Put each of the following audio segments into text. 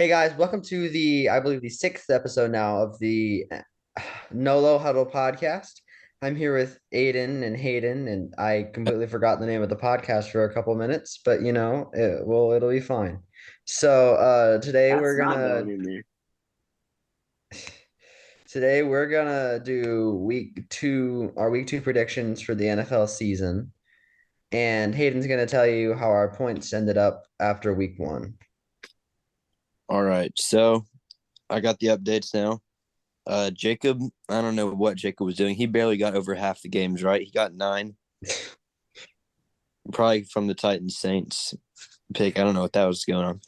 Hey guys, welcome to I believe, the sixth episode now of the Nolo Huddle podcast. I'm here with Aiden and Hayden, and I completely forgot the name of the podcast for a couple minutes, but it'll be fine. So That's not going in there. today we're gonna do our week two predictions for the NFL season, and Hayden's gonna tell you how our points ended up after week one. All right. So I got the updates now. Jacob, I don't know what Jacob was doing. He barely got over half the games, right? He got 9. Probably from the Titans Saints pick. I don't know what that was going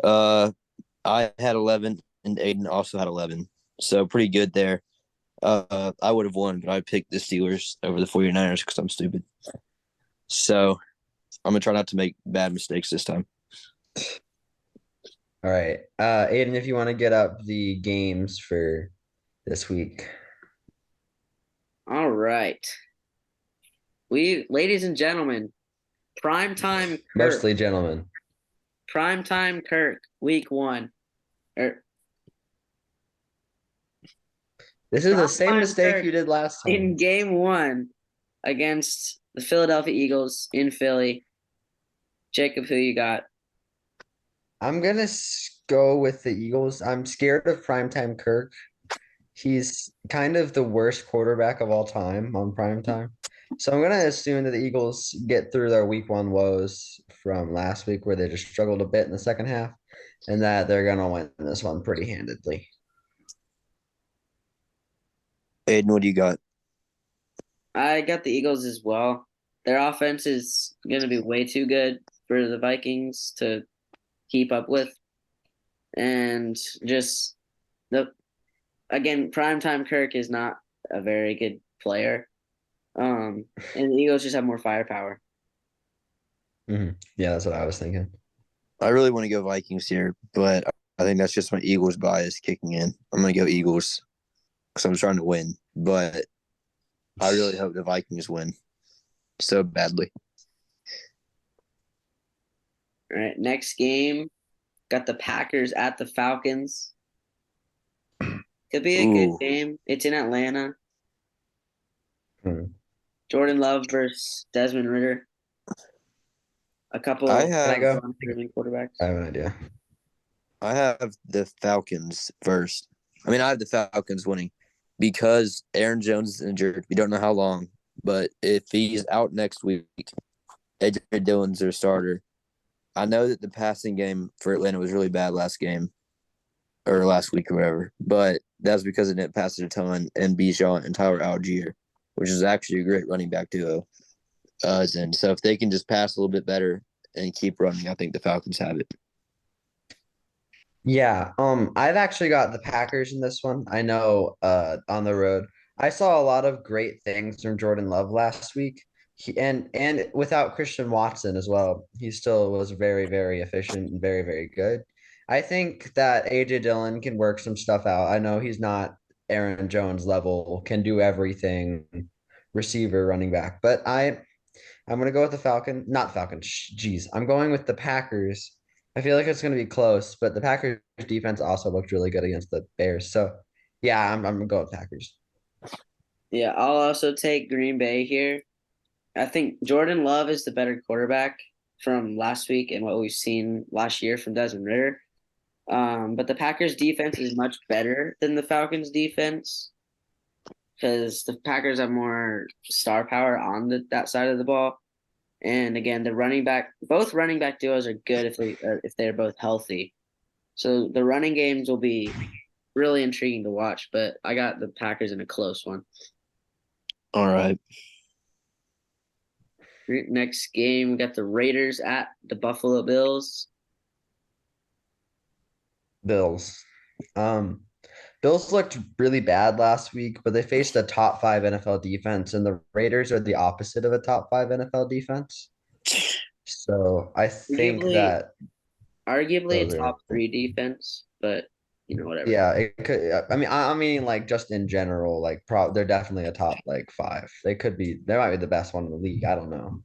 on. I had 11 and Aiden also had 11. So pretty good there. I would have won, but I picked the Steelers over the 49ers because I'm stupid. So I'm going to try not to make bad mistakes this time. All right. Aiden, if you want to get up the games for this week. All right. Ladies and gentlemen, primetime Kirk. Mostly gentlemen. Primetime Kirk, week 1. This is the same Primetime mistake Kirk you did last time. in game 1 against the Philadelphia Eagles in Philly. Jacob, who you got? I'm gonna go with the Eagles. I'm scared of primetime Kirk. He's kind of the worst quarterback of all time on primetime. So I'm gonna assume that the Eagles get through their week one woes from last week where they just struggled a bit in the second half, and that they're gonna win this one pretty handedly. Aiden, what do you got? I got the Eagles as well. Their offense is going to be way too good for the Vikings to keep up with. And just primetime Kirk is not a very good player. And the Eagles just have more firepower. Mm-hmm. Yeah, that's what I was thinking. I really want to go Vikings here, but I think that's just my Eagles bias kicking in. I'm going to go Eagles because I'm trying to win, but I really hope the Vikings win so badly. All right, next game, got the Packers at the Falcons. Could be a good game. It's in Atlanta. Jordan Love versus Desmond Ridder. A couple Can I go? quarterbacks. I have an idea. I have the Falcons first. I have the Falcons winning because Aaron Jones is injured. We don't know how long, but if he's out next week, A.J. Dillon's their starter. I know that the passing game for Atlanta was really bad last week or whatever, but that's because it didn't pass it a ton, and Bijan and Tyler Algier, which is actually a great running back duo. And so if they can just pass a little bit better and keep running, I think the Falcons have it. Yeah, I've actually got the Packers in this one. I know on the road. I saw a lot of great things from Jordan Love last week. And without Christian Watson as well, he still was very, very efficient and very, very good. I think that AJ Dillon can work some stuff out. I know he's not Aaron Jones level, can do everything, receiver, running back, but I'm gonna go with the not Falcons. Jeez, I'm going with the Packers. I feel like it's gonna be close, but the Packers defense also looked really good against the Bears. So yeah, I'm gonna go with Packers. Yeah, I'll also take Green Bay here. I think Jordan Love is the better quarterback from last week and what we've seen last year from Desmond Ridder. But the Packers defense is much better than the Falcons defense because the Packers have more star power on that side of the ball. And again, both running back duos are good if they're both healthy. So the running games will be really intriguing to watch. But I got the Packers in a close one. All right. Next game, we got the Raiders at the Buffalo Bills. Bills. Bills looked really bad last week, but they faced a top 5 NFL defense, and the Raiders are the opposite of a top 5 NFL defense. So I think that arguably a top 3 defense, but whatever. Yeah, it could. I mean, like just in general, like they're definitely a top like 5. They might be the best one in the league. I don't know.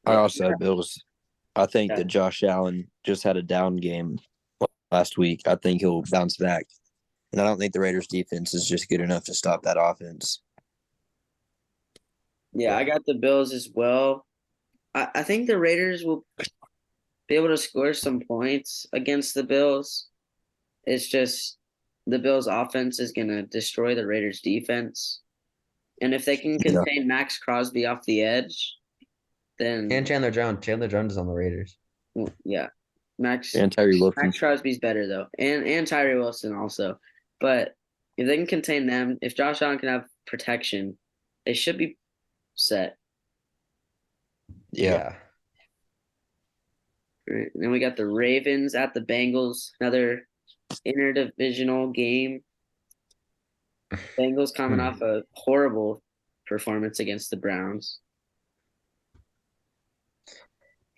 I also have Bills. I think that Josh Allen just had a down game last week. I think he'll bounce back. And I don't think the Raiders defense is just good enough to stop that offense. Yeah, I got the Bills as well. I think the Raiders will be able to score some points against the Bills. It's just the Bills' offense is going to destroy the Raiders' defense. And if they can Yeah. contain Max Crosby off the edge, And then Chandler Jones. Chandler Jones is on the Raiders. yeah, Max And Tyree Wilson. Max Crosby's better though, and Tyree Wilson also. But if they can contain them, if Josh Allen can have protection, they should be set. Yeah. Yeah. Right. And then we got the Ravens at the Bengals, another interdivisional game. Bengals coming off a horrible performance against the Browns.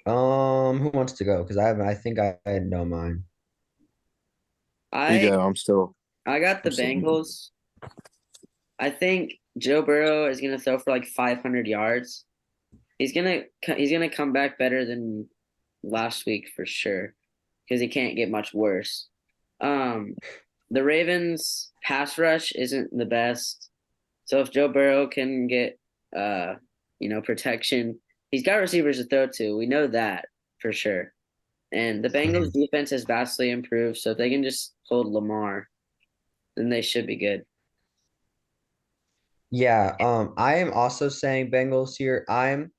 Who wants to go? Because I think I know mine. You I go. I got the I'm still. Bengals. I think Joe Burrow is gonna throw for like 500 yards. He's gonna come back better than last week for sure because he can't get much worse. Um, the Ravens pass rush isn't the best. So if Joe Burrow can get protection, he's got receivers to throw to. We know that for sure. And the Bengals defense has vastly improved. So if they can just hold Lamar, then they should be good. Yeah, I am also saying Bengals here. I'm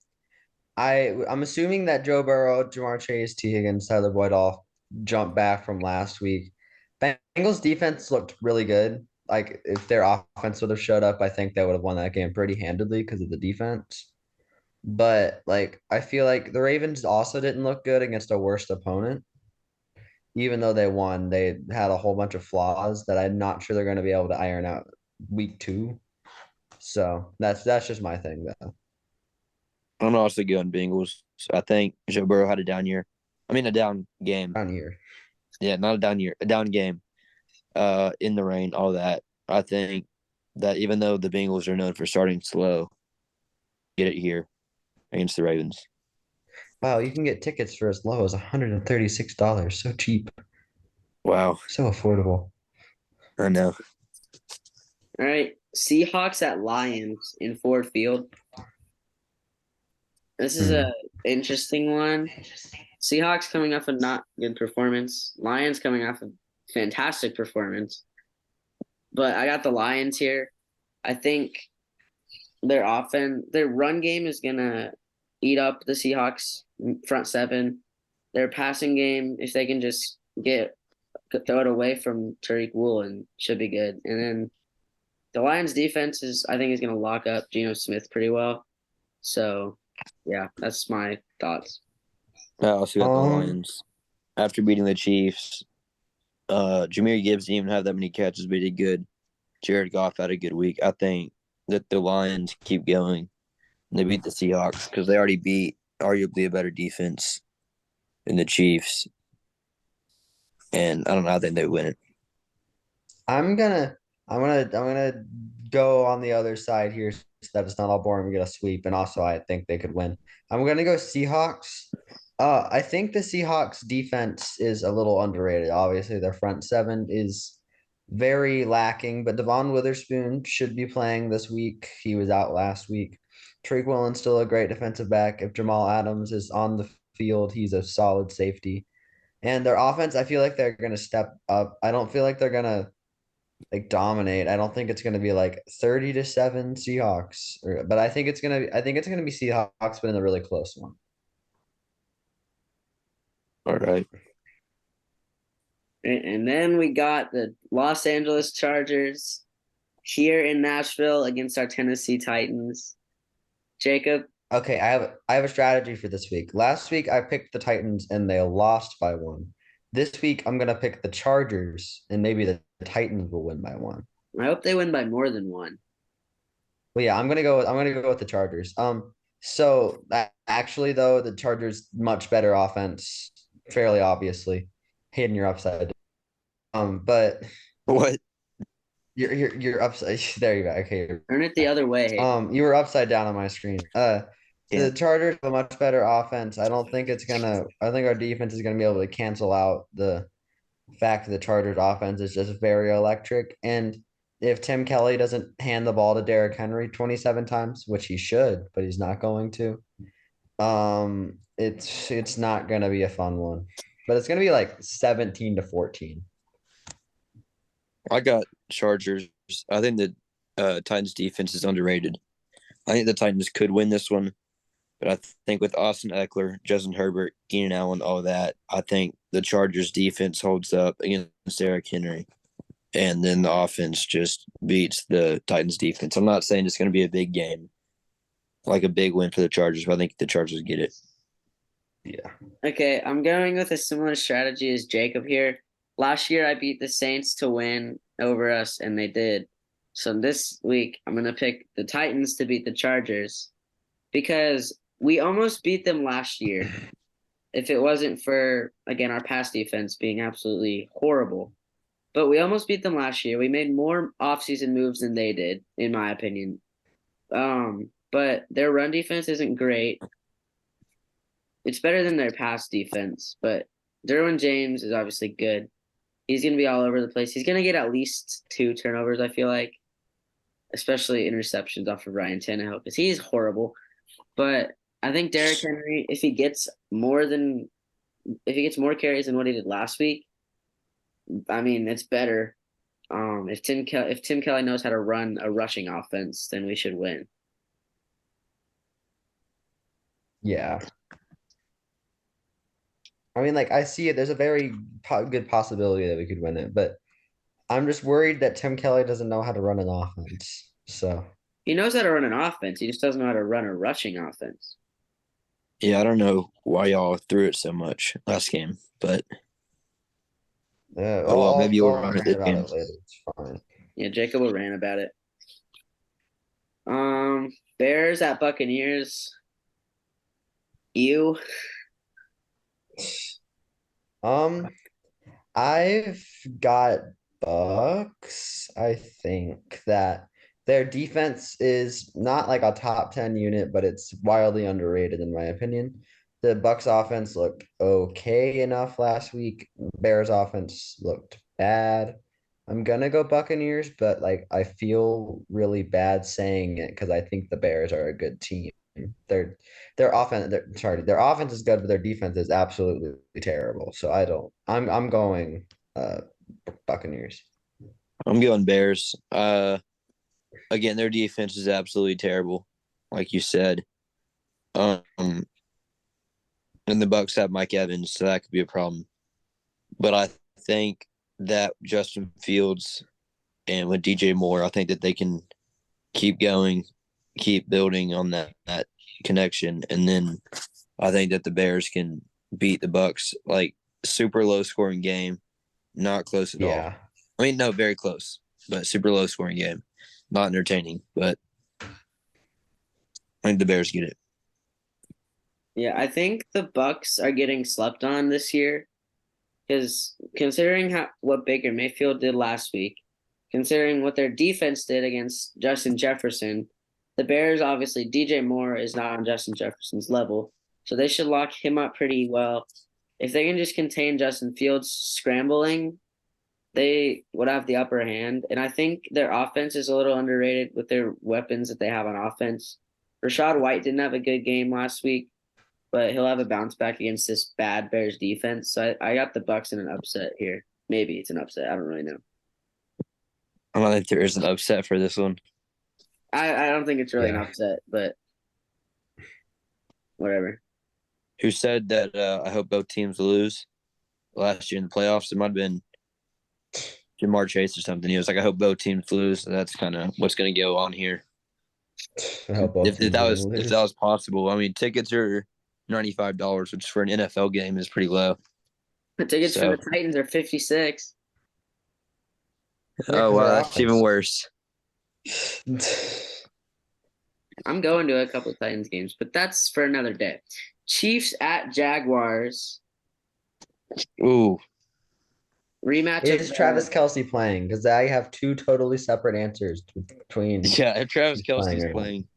assuming that Joe Burrow, Jamar Chase, T. Higgins, Tyler Boyd all jumped back from last week. Bengals defense looked really good. Like if their offense would have showed up, I think they would have won that game pretty handedly because of the defense. But like I feel like the Ravens also didn't look good against a worst opponent. Even though they won, they had a whole bunch of flaws that I'm not sure they're going to be able to iron out week 2. So that's just my thing though. I'm also going Bengals. So I think Joe Burrow had a down year. I mean, a down game. Down here. Yeah, not a down year, a down game. In the rain, all that. I think that even though the Bengals are known for starting slow, get it here against the Ravens. Wow, you can get tickets for as low as $136. So cheap, Wow, so affordable. I know. All right. Seahawks at Lions in Ford Field. This is a interesting one. Seahawks coming off a not good performance. Lions coming off a fantastic performance. But I got the Lions here. I think their run game is gonna eat up the Seahawks front seven. Their passing game, if they can just throw it away from Tariq Woolen, should be good. And then the Lions defense I think is gonna lock up Geno Smith pretty well. So yeah, that's my thoughts. I also got the Um, Lions after beating the Chiefs. Jahmyr Gibbs didn't even have that many catches, but he did good. Jared Goff had a good week. I think that the Lions keep going. And they beat the Seahawks because they already beat arguably a better defense than the Chiefs. And I don't know. I think they win it. I'm gonna I'm gonna go on the other side here so that it's not all boring. We get a sweep, and also I think they could win. I'm gonna go Seahawks. I think the Seahawks defense is a little underrated. Obviously, their front seven is very lacking, but Devon Witherspoon should be playing this week. He was out last week. Tariq Woolen's still a great defensive back. If Jamal Adams is on the field, he's a solid safety. And their offense, I feel like they're gonna step up. I don't feel like they're gonna like dominate. I don't think it's gonna be like 30-7 Seahawks, but I think it's gonna be Seahawks, but in a really close one. All right. And then we got the Los Angeles Chargers here in Nashville against our Tennessee Titans. Jacob, Okay, I have a strategy for this week. Last week I picked the Titans and they lost by 1. This week I'm gonna pick the Chargers and maybe the Titans will win by 1. I hope they win by more than one. Well, yeah, I'm gonna go with the Chargers. So actually though, the Chargers much better offense, fairly obviously. Hidden your upside. But What? you're upside. There you go. Okay. Turn it the other way. You were upside down on my screen. Yeah. The Chargers have a much better offense. I think our defense is gonna be able to cancel out fact that the Chargers offense is just very electric. And if Tim Kelly doesn't hand the ball to Derrick Henry 27 times, which he should, but he's not going to, it's not gonna be a fun one. But it's gonna be like 17-14. I got Chargers. I think the Titans defense is underrated. I think the Titans could win this one, but I think with Austin Eckler, Justin Herbert, Keenan Allen, all that, I think the Chargers defense holds up against Derrick Henry, and then the offense just beats the Titans defense. I'm not saying it's going to be a big game, like a big win for the Chargers, but I think the Chargers get it. Yeah. Okay, I'm going with a similar strategy as Jacob here. Last year, I beat the Saints to win over us, and they did. So this week, I'm going to pick the Titans to beat the Chargers because we almost beat them last year. If it wasn't for, again, our pass defense being absolutely horrible. But we almost beat them last year. We made more offseason moves than they did, in my opinion. But their run defense isn't great. It's better than their pass defense, but Derwin James is obviously good. He's going to be all over the place. He's going to get at least 2 turnovers, I feel like, especially interceptions off of Ryan Tannehill because he's horrible. But I think Derrick Henry, if he gets more carries than what he did last week, I mean, it's better. If Tim Kelly knows how to run a rushing offense, then we should win. Yeah. I mean, like I see it. There's a very good possibility that we could win it, but I'm just worried that Tim Kelly doesn't know how to run an offense. So He knows how to run an offense. He just doesn't know how to run a rushing offense. Yeah, I don't know why y'all threw it so much last game, but oh well, maybe you'll I'll run it rant this about game. it later. It's fine. Yeah, Jacob will rant about it. Bears at Buccaneers. You. Um, I've got Bucks. I think that their defense is not like a top 10 unit, but it's wildly underrated in my opinion. The Bucks offense looked okay enough last week. Bears offense looked bad. I'm gonna go Buccaneers, but like I feel really bad saying it because I think the Bears are a good team. Their their offense is good, but their defense is absolutely terrible. So I don't. I'm going Buccaneers. I'm going Bears. Again, their defense is absolutely terrible, like you said. Um, and the Bucks have Mike Evans, so that could be a problem. But I think that Justin Fields and with DJ Moore, I think that they can keep going, keep building on that connection, and then I think that the Bears can beat the Bucks like super low scoring game, not close at all. Yeah. I mean, no, very close, but super low scoring game, not entertaining. But I think the Bears get it. Yeah, I think the Bucks are getting slept on this year because considering what Baker Mayfield did last week, considering what their defense did against Justin Jefferson, the Bears obviously DJ Moore is not on Justin Jefferson's level, so they should lock him up pretty well. If they can just contain Justin Fields scrambling, they would have the upper hand. And I think their offense is a little underrated with their weapons that they have on offense. Rashad White didn't have a good game last week, but he'll have a bounce back against this bad Bears defense. So I got the Bucks in an upset here. Maybe it's an upset. I don't really know. I don't think there is an upset for this one. I don't think it's really an Yeah. upset, but whatever. Who said that I hope both teams lose last year in the playoffs? It might have been Jamar Chase or something. He was like, I hope both teams lose. So that's kind of what's going to go on here. I hope both If teams that are was gonna if lose. that was possible, I mean, tickets are $95, which for an NFL game is pretty low. The tickets So- for the Titans are 56. Yeah, Oh 'cause wow, their that's even worse. I'm going to a couple of Titans games, but that's for another day. Chiefs at Jaguars. Ooh, Rematch Is of Travis Kelce playing? Because I have two totally separate answers between. yeah. If Travis He's playing Kelsey's right now. playing,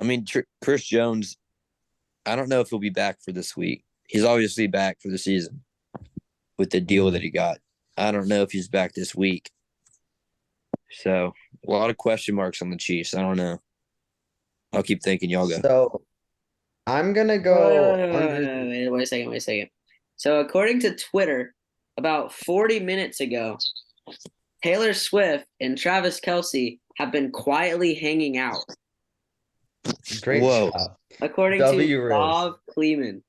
I mean, Chris Jones. I don't know if he'll be back for this week. He's obviously back for the season, with the deal that he got. I don't know if he's back this week. So a lot of question marks on the Chiefs. I don't know. I'll keep thinking. Y'all go. So I'm gonna go under. Wait a second, wait a second. So according to Twitter, about 40 minutes ago, Taylor Swift and Travis Kelce have been quietly hanging out, Great Whoa, job. according to W Riz. Bob Kleeman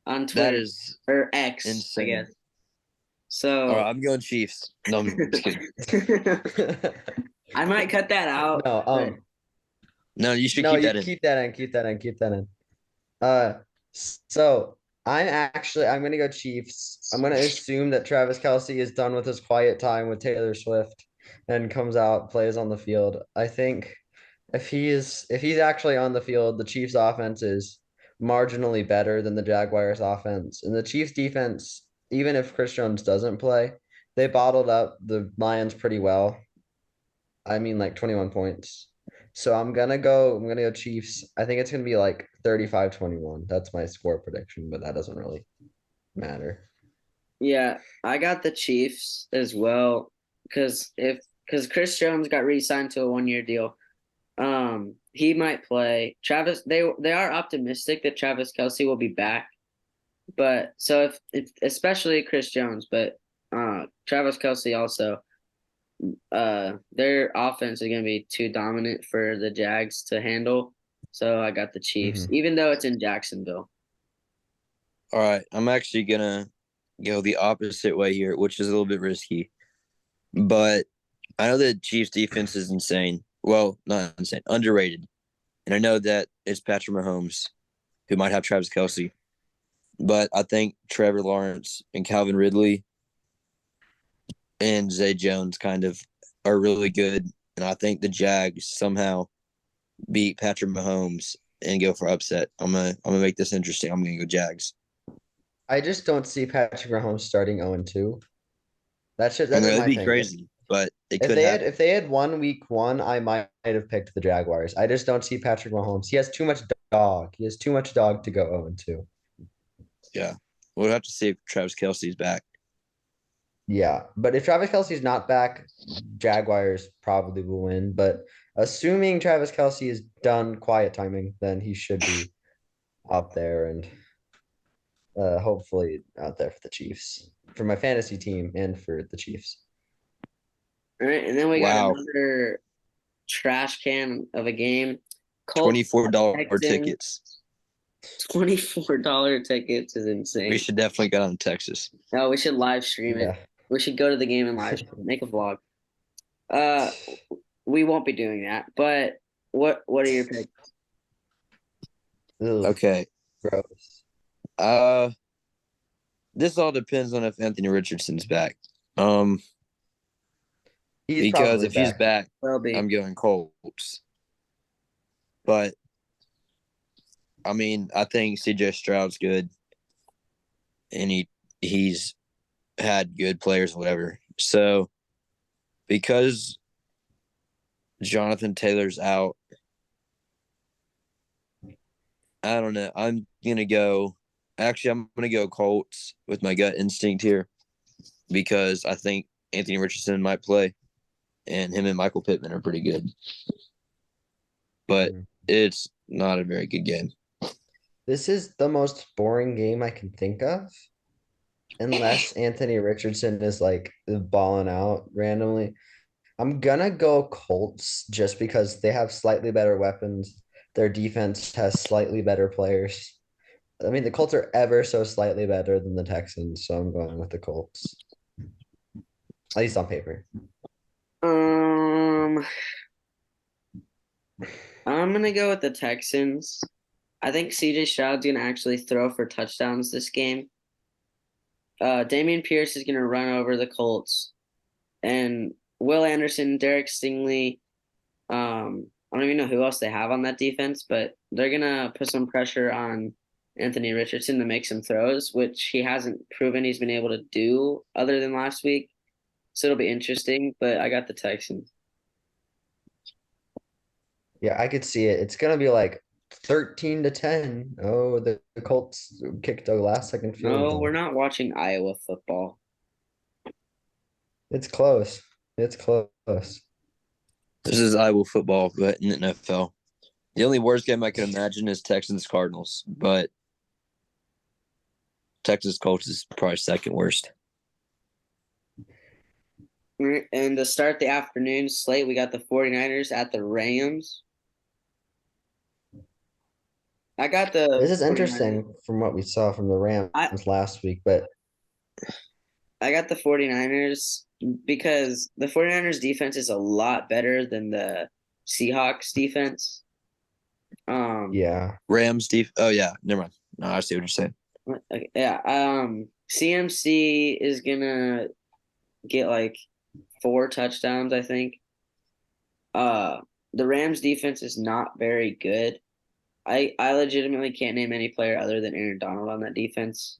on that Twitter is or X, I insane. guess. All right, So I'm going Chiefs. No, I'm just kidding. I might cut that out. No, but No, you should no, keep you that in. keep that in, keep that in, keep that in. So I'm gonna go Chiefs. I'm gonna assume that Travis Kelce is done with his quiet time with Taylor Swift and comes out, plays on the field. I think if he's actually on the field, the Chiefs offense is marginally better than the Jaguars offense. And the Chiefs defense, even if Chris Jones doesn't play, they bottled up the Lions pretty well. I mean like 21 points. So I'm gonna go Chiefs. I think it's gonna be like 35-21. That's my score prediction, but that doesn't really matter. yeah, I got the Chiefs as well because Chris Jones got re-signed to a 1-year deal. He might play. Travis, they are optimistic that Travis Kelce will be back, but so if especially Chris Jones, but Travis Kelce also, their offense is gonna be too dominant for the Jags to handle. So I got the Chiefs, Mhm. even though it's in Jacksonville. All right, I'm actually gonna go the opposite way here, which is a little bit risky. But I know the Chiefs defense is insane. Well, not insane, underrated. And I know that it's Patrick Mahomes, who might have Travis Kelce. But I think Trevor Lawrence and Calvin Ridley and Zay Jones kind of are really good. And I think the Jags somehow beat Patrick Mahomes and go for upset. I'm gonna make this interesting. I'm gonna go Jags. I just don't see Patrick Mahomes starting 0-2. I That's mean, just that'd my be thing. crazy, but it If could they had happen. if they had won week one, I might have picked the Jaguars. I just don't see Patrick Mahomes. He has too much dog. He has too much dog to go 0-2. Yeah. We'll have to see if Travis Kelsey's back. Yeah, but if Travis Kelce's not back, Jaguars probably will win. But assuming Travis Kelce is done quiet timing, then he should be out there and hopefully out there for the Chiefs, for my fantasy team and for the Chiefs. All right, and then we got Wow. another trash can of a game. Colts $24 Texans. tickets. $24 tickets is We insane. should definitely go down to Texas. No, we should live stream it. Yeah. We should go to the game and live stream, make a vlog. Uh, we won't be doing that. But what are your picks? Ugh, Okay. gross. Uh this all depends on if Anthony Richardson's back. He's Because probably if he's back. back, Will be. I'm going Colts. But I mean, I think CJ Stroud's good and he's had good players, whatever. So because Jonathan Taylor's out, I don't know. I'm gonna go Colts with my gut instinct here because I think Anthony Richardson might play, and him and Michael Pittman are pretty good. But Mhm. it's not a very good game. This is the most boring game I can think of, unless Anthony Richardson is like balling out randomly. I'm gonna go Colts just because they have slightly better weapons. Their defense has slightly better players. I mean, the Colts are ever so slightly better than the Texans, so I'm going with the Colts, at least on paper. Um, I'm gonna go with the Texans. I think CJ Stroud's gonna actually throw for touchdowns this game. Damian Pierce is gonna run over the Colts, and Will Anderson, Derek Stingley. I don't even know who else they have on that defense, but they're gonna put some pressure on Anthony Richardson to make some throws, which he hasn't proven he's been able to do other than last week. So it'll be interesting, but I got the Texans. Yeah, I could see it. It's gonna be like 13-10. Oh, the Colts kicked a last second field No, we're goal. not watching Iowa football. It's close. It's close. This is Iowa football, but in the NFL. The only worst game I can imagine is Texans Cardinals, but Texas Colts is probably second worst. And to start the afternoon slate, we got the 49ers at the Rams. I got the This is 49ers. interesting from what we saw from the Rams I, last week, but I got the 49ers because the 49ers defense is a lot better than the Seahawks defense. yeah. Rams def. Oh yeah, never mind. No, I see what you're saying. Yeah. CMC is gonna get like 4 touchdowns, I think. The Rams defense is not very good. I legitimately can't name any player other than Aaron Donald on that defense.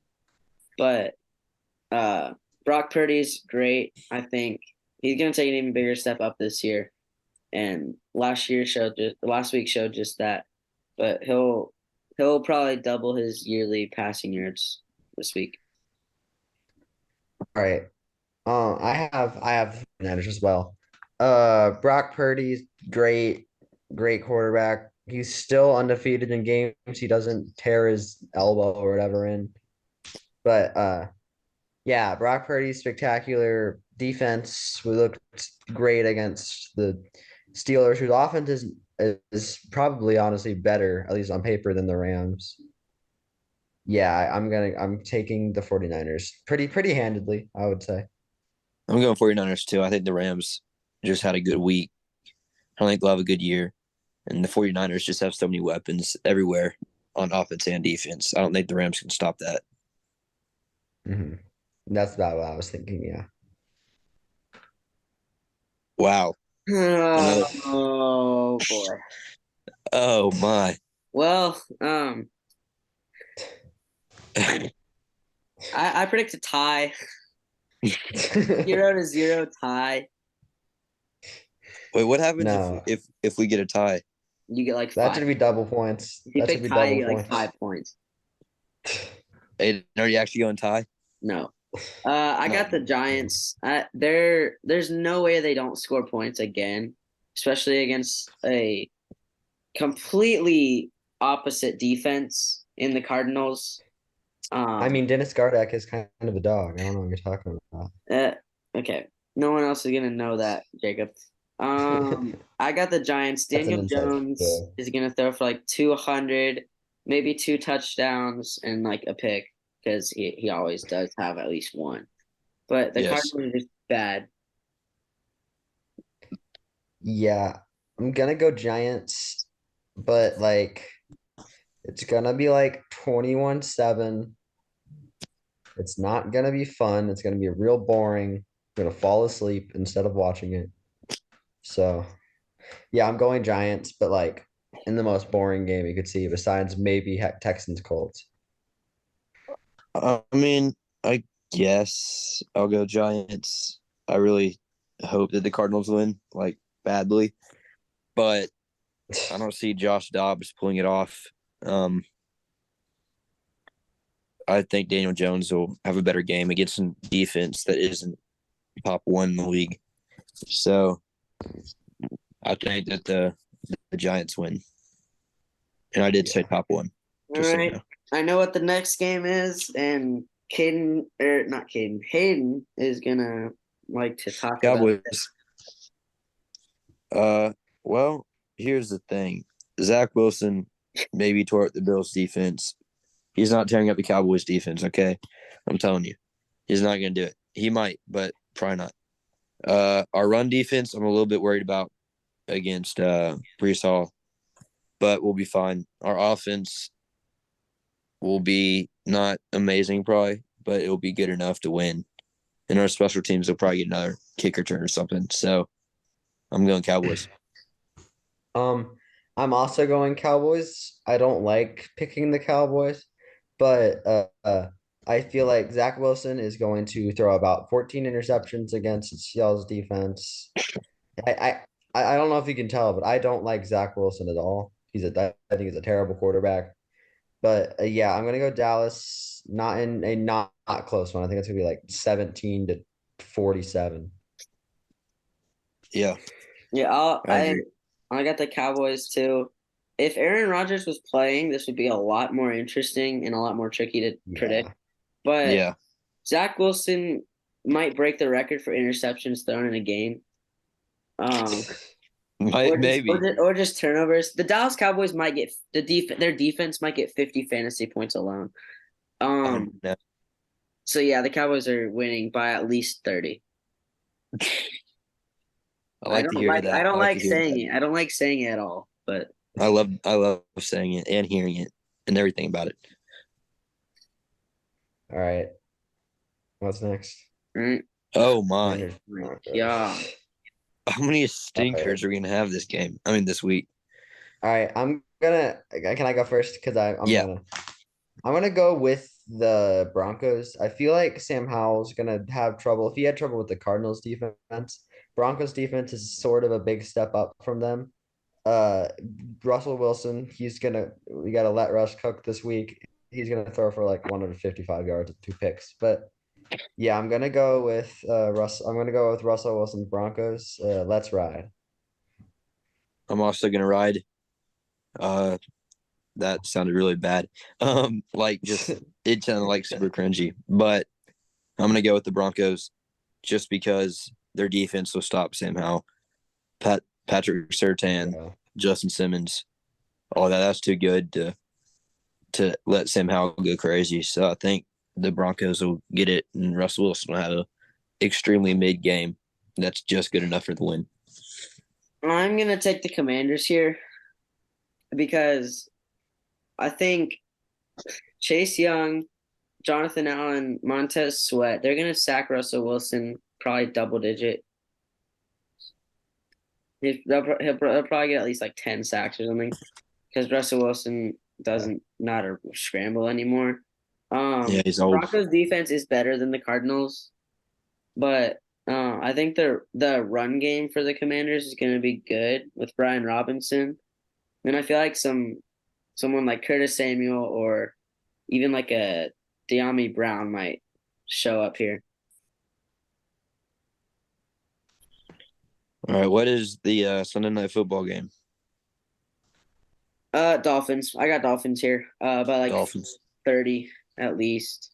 But Brock Purdy's great. I think he's gonna take an even bigger step up this year. And last week showed just that. But he'll probably double his yearly passing yards this week. All right. I have Niners as well. Brock Purdy's great quarterback. He's still undefeated in games. He doesn't tear his elbow or whatever in. But yeah, Brock Purdy's spectacular defense. We looked great against the Steelers, whose offense is probably honestly better, at least on paper, than the Rams. Yeah, I'm taking the 49ers pretty handedly, I would say. I'm going 49ers too. I think the Rams just had a good week. I don't think they'll have a good year. And the 49ers just have so many weapons everywhere on offense and defense. I don't think the Rams can stop that. Hmm. That's about what I was thinking. Yeah. Wow. Another. Oh boy. Oh my. Well, I predict a tie. 0-0 tie. Wait, what happens No, if we get a tie? You get like that 5. should be double points. If you That should pick be tie, double you get like points. 5 points. Hey, are you actually going tie? No. I No. got the Giants. There's no way they don't score points again, especially against a completely opposite defense in the Cardinals. I mean, Dennis Gardeck is kind of a dog. I don't know what you're talking about. Uh, okay. No one else is gonna know that, Jacob. I got the Giants. That's an Daniel inside Jones joke. is gonna throw for like 200, maybe 2 touchdowns and like a pick because he always does have at least one. But the Yes. Cardinals are just bad. Yeah, I'm gonna go Giants, but like it's gonna be like 21-7. It's not gonna be fun. It's gonna be real boring. I'm gonna fall asleep instead of watching it. So yeah, I'm going Giants, but like in the most boring game you could see, besides maybe Texans Colts. I mean, I guess I'll go Giants. I really hope that the Cardinals win, like badly, but I don't see Josh Dobbs pulling it off. Um, I think Daniel Jones will have a better game against some defense that isn't top one in the league. So I think that the Giants win, and I did say top one. All Just so you right. know. I know what the next game is, and Caden or not Caden, Hayden is gonna like to talk about Cowboys. it. Well, here's the thing: Zach Wilson maybe tore up the Bills' defense. He's not tearing up the Cowboys' defense. Okay, I'm telling you, he's not going to do it. He might, but probably not. Our run defense, I'm a little bit worried about against Brees Hall, but we'll be fine. Our offense will be not amazing, probably, but it will be good enough to win. And our special teams will probably get another kick return or something. So I'm going Cowboys. Um, I'm also going Cowboys. I don't like picking the Cowboys, but I feel like Zach Wilson is going to throw about 14 interceptions against Seattle's defense. I, I I don't know if you can tell, but I don't like Zach Wilson at all. I think he's a terrible quarterback. But yeah, I'm gonna go Dallas. Not in a not close one. I think it's gonna be like 17-47. Yeah, Yeah, I agree. I got the Cowboys too. If Aaron Rodgers was playing, this would be a lot more interesting and a lot more tricky to predict. Yeah. But Yeah, Zach Wilson might break the record for interceptions thrown in a game. Um, maybe. or just turnovers. The Dallas Cowboys might get their defense might get 50 fantasy points alone. Oh Um, no, so yeah, the Cowboys are winning by at least 30. I I don't like to like hear saying that. it. I don't like saying it at all, but I love saying it and hearing it and everything about it. All right. What's next? mm, Oh my. Commanders my God. Broncos. How many All right. stinkers are we gonna have this game? I mean this week. All right. Can I go first? Because Yeah. I'm gonna go with the Broncos. I feel like Sam Howell's gonna have trouble. If he had trouble with the Cardinals defense, Broncos defense is sort of a big step up from them. Uh, Russell Wilson, we gotta let Russ cook this week. He's gonna throw for like 155 yards with 2 picks. But yeah, I'm gonna go with Russell Wilson Broncos. Let's ride. I'm also gonna ride. Uh that sounded really bad. Like just it sounded like super cringy. But I'm gonna go with the Broncos just because their defense will stop Sam Howell. Patrick Surtain, Yeah. Justin Simmons, all that. That's too good to let Sam Howell go crazy. So I think the Broncos will get it, and Russell Wilson will have a extremely mid game. That's just good enough for the win. I'm gonna take the Commanders here because I think Chase Young, Jonathan Allen, Montez Sweat, they're gonna sack Russell Wilson probably double digit. He'll probably get at least like 10 sacks or something because Russell Wilson doesn't not a scramble anymore. Yeah, he's The old. Broncos defense is better than the Cardinals, but I think the run game for the Commanders is going to be good with Brian Robinson, and I feel like someone like Curtis Samuel or even like a De'Ami Brown might show up here. All right, what is the Sunday night football game? Dolphins. I got Dolphins here. By like Dolphins. 30 at least.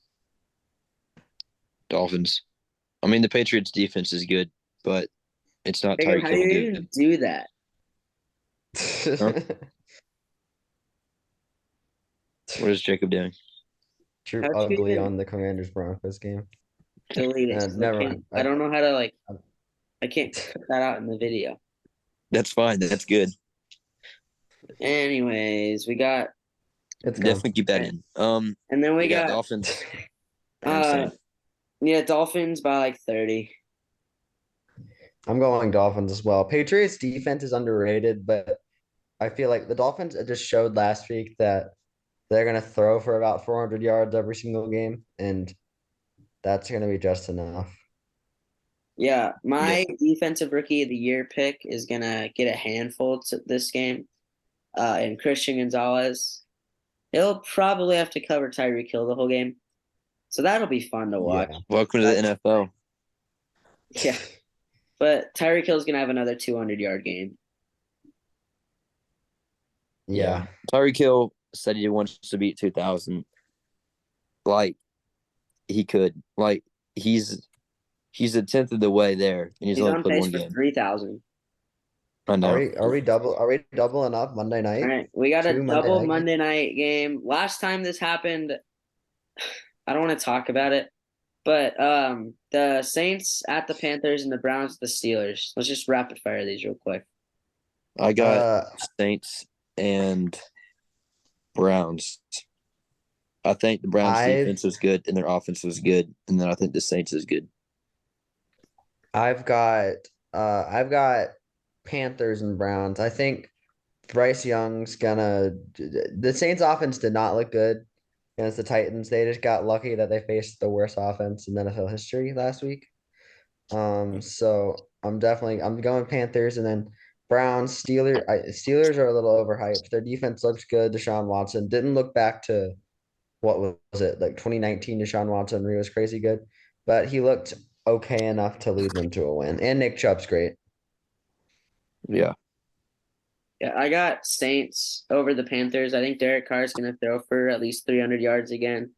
Dolphins. I mean, the Patriots defense is good, but it's not Jacob, Tyreek how do Hill you good. even do that? Huh? What is Jacob doing? True How'd you ugly even on the Commanders Broncos game. delete it? 'Cause Never mind. I don't know how to like. I- I can't put that out in the video. That's fine. That's good. Anyways, we got it's gone. Definitely keep that in. and then we We got got Dolphins and uh Saints. yeah, Dolphins by like 30. I'm going Dolphins as well. Patriots defense is underrated, but I feel like the Dolphins just showed last week that they're gonna throw for about 400 yards every single game, and that's gonna be just enough. Yeah, Yeah. my defensive rookie of the year pick is gonna get a handful to this game. And Christian Gonzalez. He'll probably have to cover Tyreek Hill the whole game. So that'll be fun to watch. Yeah. Welcome to the NFL. Yeah. But Tyreek Hill's gonna have another 200-yard game. Yeah. Tyreek Hill said he wants to beat 2,000. Like he could. Like he's a tenth of the way there, and he's He's only on played pace one for game. 3,000. I know. Are we doubling up Monday All night? right. We got a Two Monday double night games? Monday night game. Last time this happened, I don't want to talk about it. But the Saints at the Panthers and the Browns at the Steelers. Let's just rapid fire these real quick. I got Uh Saints and Browns. I think the Browns I've defense is good and their offense is good, and then I think the Saints is good. I've got I've got Panthers and Browns. I think Bryce Young's gonna the Saints offense did not look good against the Titans. They just got lucky that they faced the worst offense in NFL history last week. So I'm going Panthers and then Browns, Steelers are a little overhyped. Their defense looks good. Deshaun Watson didn't look back to what was it like 2019 Deshaun Watson where he was crazy good, but he looked okay enough to lead them to a win. And Nick Chubb's great. Yeah. Yeah, I got Saints over the Panthers. I think Derek Carr is going to throw for at least 300 yards again,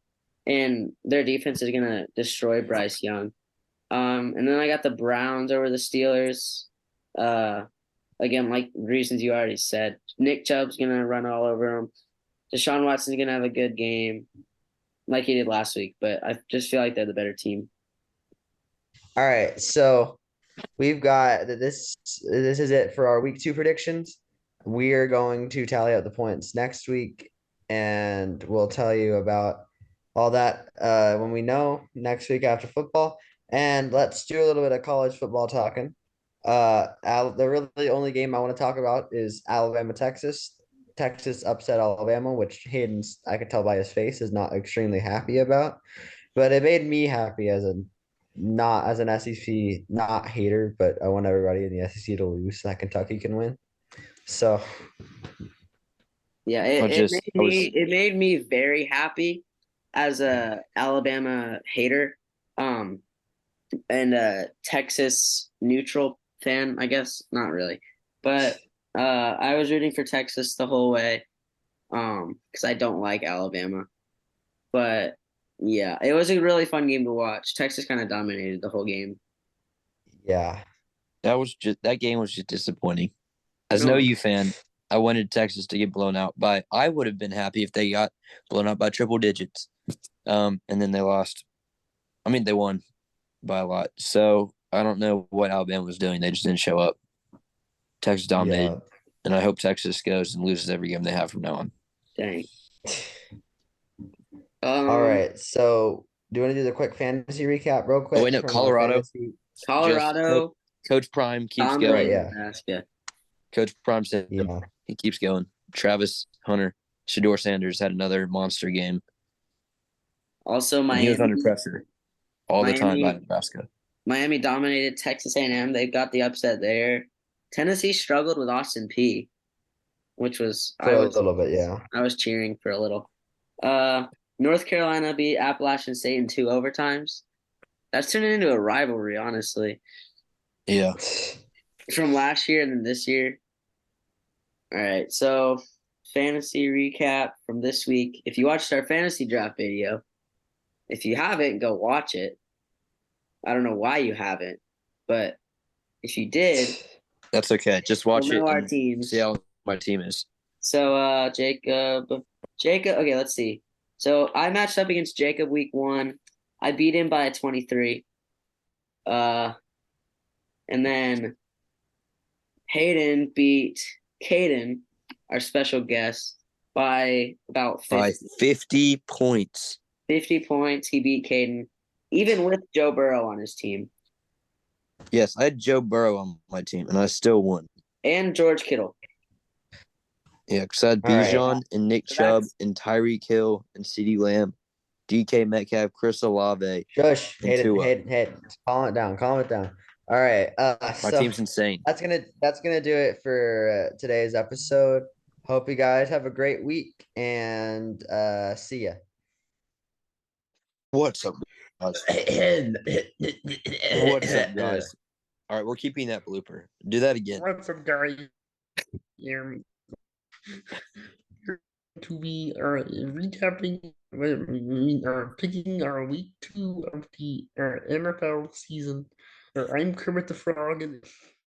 and their defense is going to destroy Bryce Young. And then I got the Browns over the Steelers. Again, like reasons you already said. Nick Chubb's going to run all over them. Deshaun Watson's going to have a good game, like he did last week. But I just feel like they're the better team. All right, so we've got this. This is it for our week 2 predictions. We are going to tally up the points next week, and we'll tell you about all that when we know next week after football. And let's do a little bit of college football talking. The really only game I want to talk about is Alabama, Texas. Texas upset Alabama, which Hayden's, I could tell by his face, is not extremely happy about. But it made me happy as a not as an SEC not hater, but I want everybody in the SEC to lose so that Kentucky can win. So Yeah, it made me very happy as a Alabama hater, and a Texas neutral fan, I guess. Not really. But I was rooting for Texas the whole way. Because I don't like Alabama. But yeah, it was a really fun game to watch. Texas kind of dominated the whole game. yeah. That game was just disappointing. As an No, OU fan, I wanted Texas to get blown out by. I would have been happy if they got blown out by triple digits. And then they lost. I mean, they won by a lot. So I don't know what Alabama was doing. They just didn't show up. Texas dominated, Yeah. and I hope Texas goes and loses every game they have from now on. dang. All right. So do you want to do the quick fantasy recap real quick Oh wait, no, from our Colorado. fantasy? Colorado Coach Prime keeps dominated going. Right, yeah. Nebraska. Coach Prime said Yeah. he keeps going. Travis Hunter, Shador Sanders had another monster game. Also, And he was under Miami. pressure all the time by Nebraska. Miami dominated Texas A&M. They've got the upset there. Tennessee struggled with Austin P, which was For a little bit, yeah. I was cheering for a little. North Carolina beat Appalachian State in 2 overtimes. That's turning into a rivalry, honestly, Yeah. from last year and then this year. All right, so fantasy recap from this week. If you watched our fantasy draft video, if you haven't, go watch it. I don't know why you haven't, but if you did, That's okay. Just watch we'll know it our and teams. see how my team is. So Jacob, okay, let's see. So I matched up against Jacob week 1. I beat him by a 23. And then Hayden beat Caden, our special guest, by about 50. By 50 points. 50 points. He beat Caden, even with Joe Burrow on his team. Yes, I had Joe Burrow on my team, and I still won. And George Kittle. Yeah, because I had Bijan and Nick Chubb and Tyreek Hill and CeeDee Lamb, DK Metcalf, Chris Olave. Shush. and Hate it. Tua. Hate it. Calm it down. Calm it down. All right. My So team's insane. that's gonna do it for today's episode. Hope you guys have a great week and see ya. What's up, guys? What's up, guys? All right, we're keeping that blooper. Do that again. What's up, guys? Here to be recapping, picking our week 2 of the NFL season. I'm Kermit the Frog, and